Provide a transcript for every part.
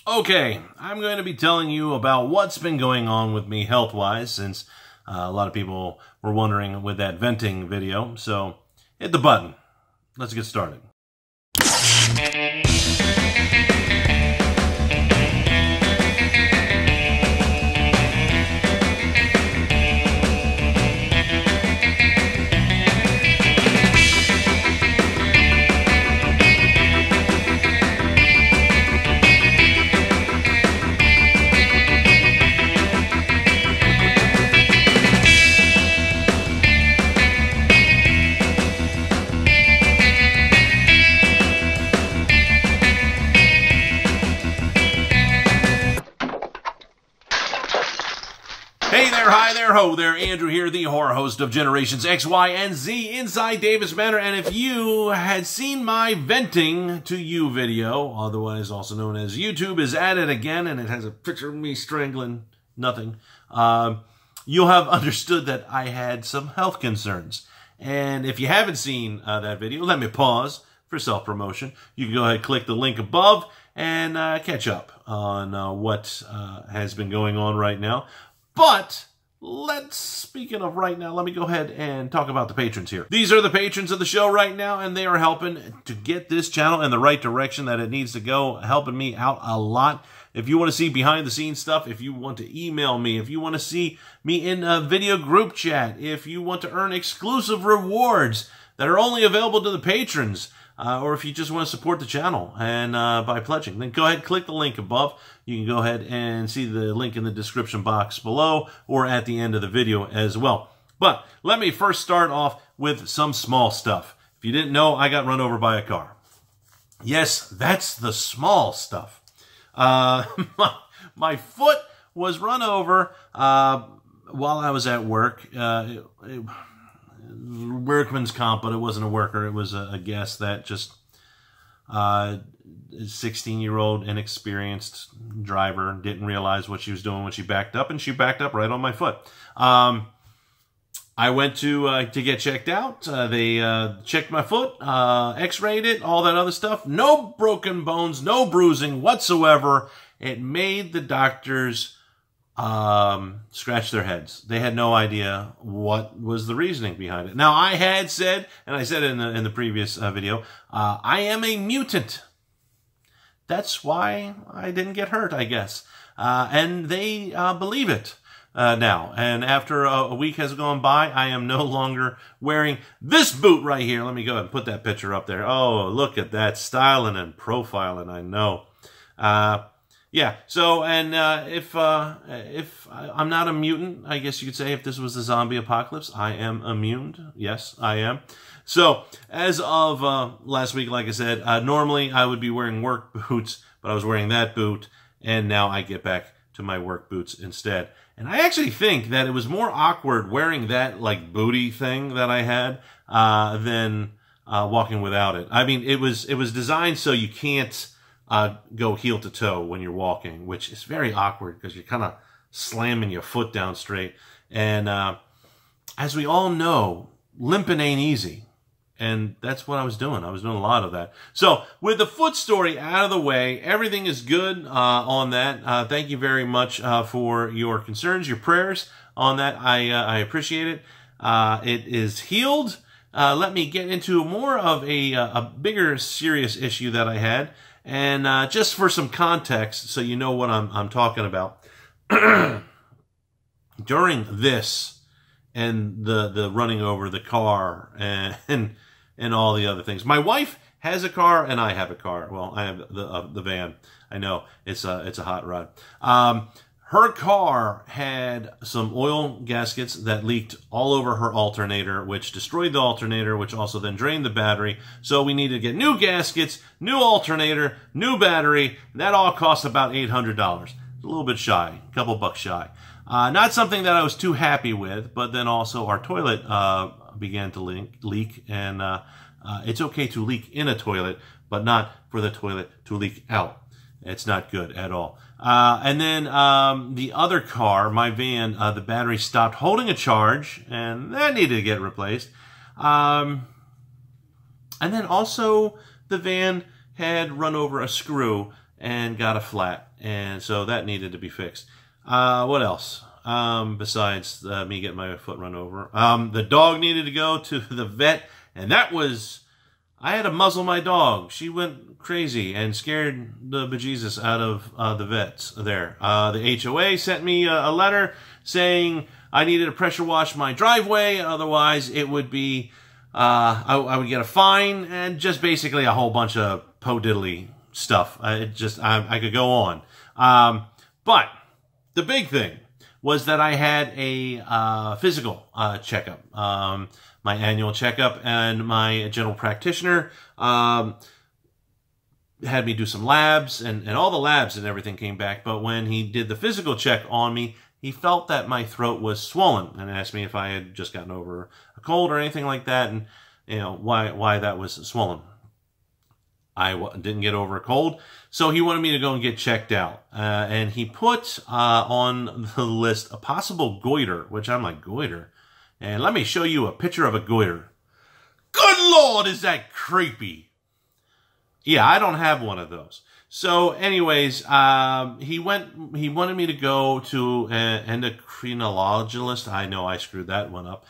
Okay, I'm going to be telling you about what's been going on with me health-wise, since a lot of people were wondering with that venting video. So hit the button. Let's get started. Hey there, hi there, ho there, Andrew here, the horror host of Generations X, Y, and Z inside Davis Manor. And if you had seen my venting to you video, otherwise also known as YouTube, is at it again, and it has a picture of me strangling nothing, you'll have understood that I had some health concerns. And if you haven't seen that video, let me pause for self-promotion. You can go ahead and click the link above and catch up on what has been going on right now. But speaking of right now, let me go ahead and talk about the patrons here. These are the patrons of the show right now, and they are helping to get this channel in the right direction that it needs to go, helping me out a lot. If you want to see behind the scenes stuff, if you want to email me, if you want to see me in a video group chat, if you want to earn exclusive rewards that are only available to the patrons, or if you just want to support the channel and by pledging, then go ahead and click the link above. You can go ahead and see the link in the description box below or at the end of the video as well. But let me first start off with some small stuff. If you didn't know, I got run over by a car. Yes, that's the small stuff. My foot was run over while I was at work. Workman's comp, but it wasn't a worker. It was a guest that just 16-year-old inexperienced driver didn't realize what she was doing when she backed up, and she backed up right on my foot. I went to get checked out. They checked my foot, x-rayed it, all that other stuff. No broken bones, no bruising whatsoever. It made the doctors scratch their heads. They had no idea what was the reasoning behind it. Now, I had said, and I said it in the previous video, I am a mutant. That's why I didn't get hurt, I guess. And they believe it now. And after a week has gone by, I am no longer wearing this boot right here. Let me go ahead and put that picture up there. Oh, look at that styling and profiling, I know. Yeah, so, and if I'm not a mutant, I guess you could say if this was the zombie apocalypse, I am immune. Yes, I am. So, as of last week, like I said, normally I would be wearing work boots, but I was wearing that boot, and now I get back to my work boots instead. And I actually think that it was more awkward wearing that, like, booty thing that I had than walking without it. I mean, it was designed so you can't go heel to toe when you're walking, which is very awkward because you're kind of slamming your foot down straight. And as we all know, limping ain't easy. And that's what I was doing. I was doing a lot of that. So with the foot story out of the way, everything is good on that. Thank you very much for your concerns, your prayers on that. I appreciate it. It is healed. Let me get into more of a bigger serious issue that I had. And just for some context, so you know what I'm talking about, during this and the running over the car and all the other things, my wife has a car and I have a car. Well, I have the van. I know it's a hot rod. Her car had some oil gaskets that leaked all over her alternator, which destroyed the alternator, which also then drained the battery. So we needed to get new gaskets, new alternator, new battery. That all cost about $800. A little bit shy, a couple bucks shy. Not something that I was too happy with, but then also our toilet began to leak, and it's okay to leak in a toilet, but not for the toilet to leak out. It's not good at all. And then the other car, my van, the battery stopped holding a charge, and that needed to get replaced. And then also the van had run over a screw, and got a flat. And so that needed to be fixed. What else? Besides me getting my foot run over. The dog needed to go to the vet, and that was, I had to muzzle my dog. She went crazy and scared the bejesus out of the vets there. The HOA sent me a letter saying I needed to pressure wash my driveway, otherwise it would be, I would get a fine, and just basically a whole bunch of po-diddly stuff. I could go on. But the big thing was that I had a physical checkup, my annual checkup, and my general practitioner had me do some labs, and all the labs and everything came back. But when he did the physical check on me, he felt that my throat was swollen and asked me if I had just gotten over a cold or anything like that, and why that was swollen. I didn't get over a cold, so he wanted me to go and get checked out. And he put on the list a possible goiter, which I'm like, goiter? And let me show you a picture of a goiter. Good Lord, is that creepy? Yeah, I don't have one of those. So anyways, he wanted me to go to an endocrinologist. I know I screwed that one up.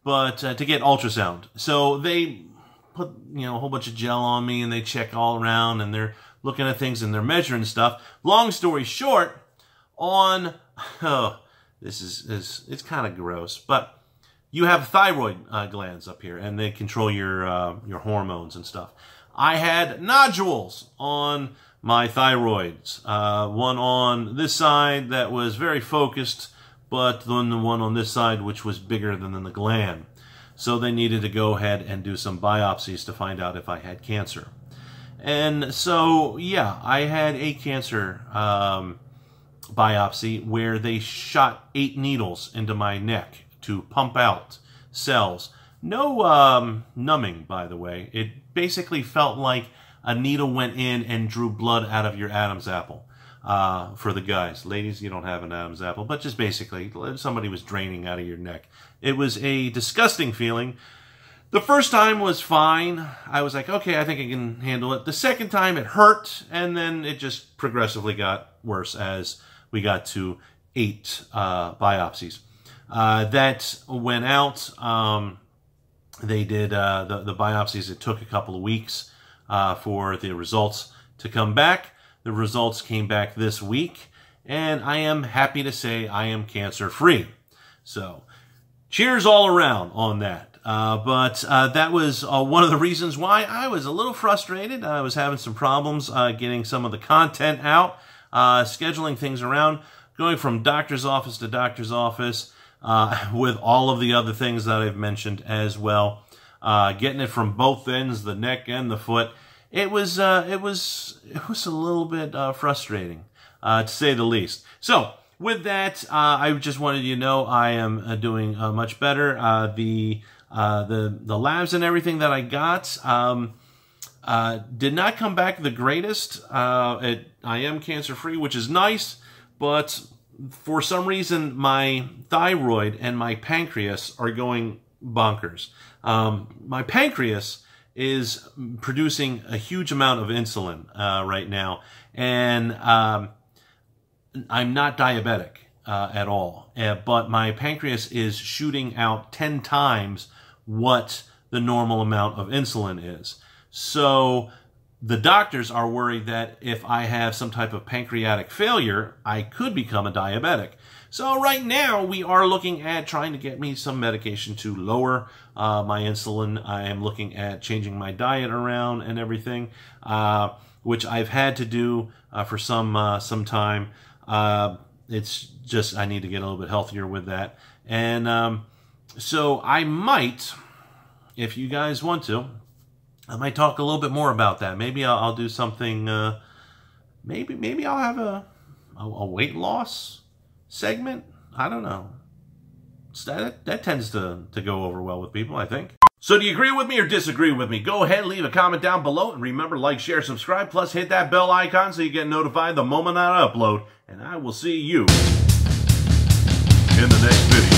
But to get ultrasound. So they put, a whole bunch of gel on me, and they check all around, and they're looking at things, and they're measuring stuff. Long story short, it's kind of gross, but you have thyroid glands up here, and they control your hormones and stuff. I had nodules on my thyroids. One on this side that was very focused, but then the one on this side which was bigger than the gland. So they needed to go ahead and do some biopsies to find out if I had cancer. And so, yeah, I had a cancer biopsy where they shot 8 needles into my neck to pump out cells. No numbing, by the way. It basically felt like a needle went in and drew blood out of your Adam's apple. For the guys. Ladies, you don't have an Adam's apple, but just basically somebody was draining out of your neck. It was a disgusting feeling. The first time was fine. I was like, okay, I think I can handle it. The second time it hurt, and then it just progressively got worse as we got to 8 biopsies. That went out. They did the biopsies. It took a couple of weeks for the results to come back. The results came back this week, and I am happy to say I am cancer-free. So, cheers all around on that. But that was one of the reasons why I was a little frustrated. I was having some problems getting some of the content out, scheduling things around, going from doctor's office to doctor's office, with all of the other things that I've mentioned as well. Getting it from both ends, the neck and the foot. It was a little bit frustrating, to say the least. So, with that, I just wanted you to know I am doing much better. The labs and everything that I got did not come back the greatest. I am cancer-free, which is nice, but for some reason, my thyroid and my pancreas are going bonkers. My pancreas is producing a huge amount of insulin right now, and I'm not diabetic at all, but my pancreas is shooting out 10 times what the normal amount of insulin is. So the doctors are worried that if I have some type of pancreatic failure, I could become a diabetic. So right now, we are looking at trying to get me some medication to lower my insulin. I am looking at changing my diet around and everything, which I've had to do for some time. It's just I need to get a little bit healthier with that. And so I might, if you guys want to, I might talk a little bit more about that. Maybe I'll do something, maybe I'll have a weight loss segment. I don't know. That tends to go over well with people, I think. So do you agree with me or disagree with me? Go ahead, leave a comment down below, and remember, like, share, subscribe, plus hit that bell icon so you get notified the moment I upload, and I will see you in the next video.